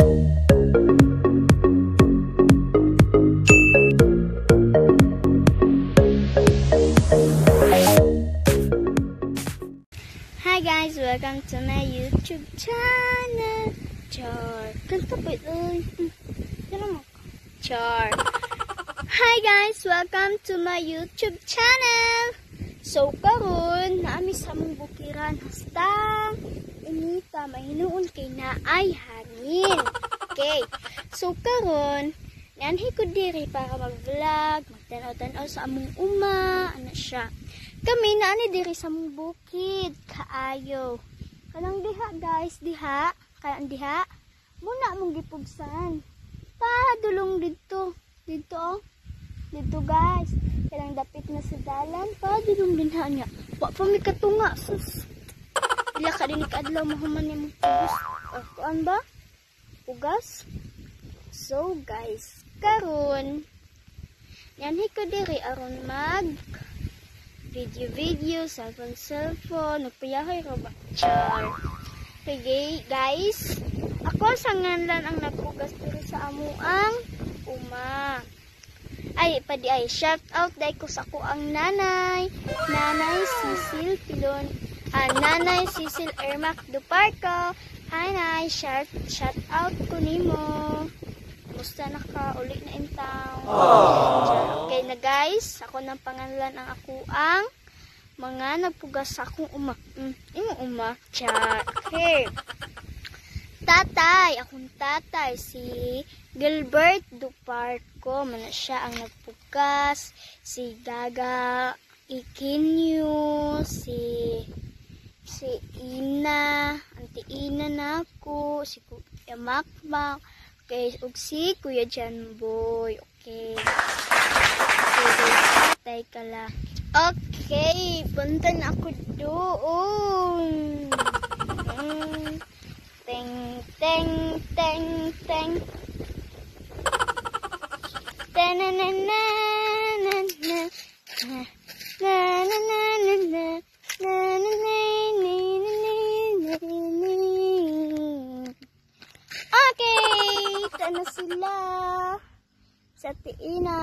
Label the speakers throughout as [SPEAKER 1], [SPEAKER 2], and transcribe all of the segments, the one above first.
[SPEAKER 1] Hi guys, welcome to my YouTube channel. Char. Kanta po ito. Char. Hi guys, welcome to my YouTube channel. So karon naami sa mong bukiran hasta inita mahinuon kay naay hangin. Okay. So karon nanhi ko diri para mag-vlog, magtanaw-tanaw sa among uma, ana siya. Kami na ani diri sa mong bukid, kaayo. Kanang diha guys, diha, kanang diha. Muna mong gipugsan. Padulong dito, dito oh. Dito guys. Kanang dapit na sa dalan, padulong dinha niya. Wa pa mi katunga sus. Dila ka dinik adlaw mahuman ni mong pugas. Kuan ba? Pugas. So guys, karon yan ko diri aron mag video sa cellphone nagpayahay ra ba char. Okay guys, ako sa nganlan ang nagpugas diri sa amuang uma. Ay padi ay shout out dai ko sa ko ang nanay Cecil Pilon, nanay Cecil Ermac Duparco. Hi nay, shout out ko nimo. Musta na ka uli na intaw. Okay na guys, ako ng pangalan ang ako ang mga nagpugas sa akong uma. Imo uma. Okay. Tatay, akong tatay si Gilbert Duparco, man siya ang nagpugas. Si Gaga Ikinyo, si Ina, Auntie Ina nako, si Kuya Makmak. Okay, ug si Kuya Janboy. Okay. Tatay ka lang. Okay, punta na ako doon. Teng, teng, teng, teng. Ta-na-na-na-na-na. Na-na-na-na-na. Okay, ito na sila sa tiina.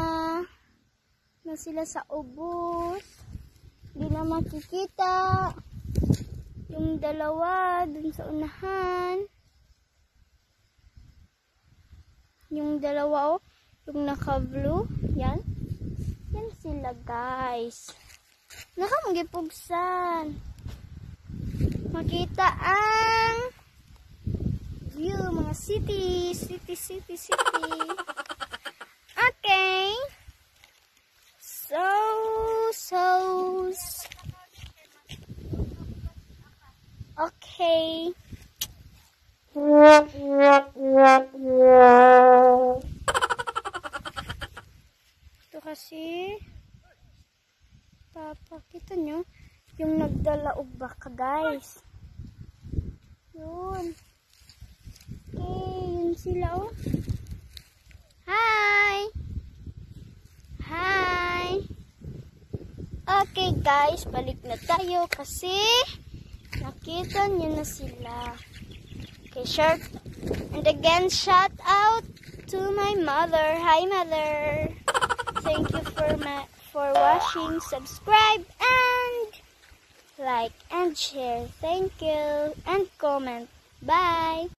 [SPEAKER 1] Na sila sa ubos. Hindi na makikita yung dalawa dun sa unahan. Yung dalawa oh, yung naka-blue. Yan. Yan sila guys. Nakamagipugsan. Makita ang view, mga city. Okay. Okay. Ito kasi papakita nyo yung nagdala og baka guys. Yun. Okay, yun sila oh. Hi! Hi! Okay guys, balik na tayo kasi nakita nyo na sila. Okay, and again, shout out to my mother. Hi mother! Thank you for watching, subscribe, and like and share. Thank you, and comment. Bye!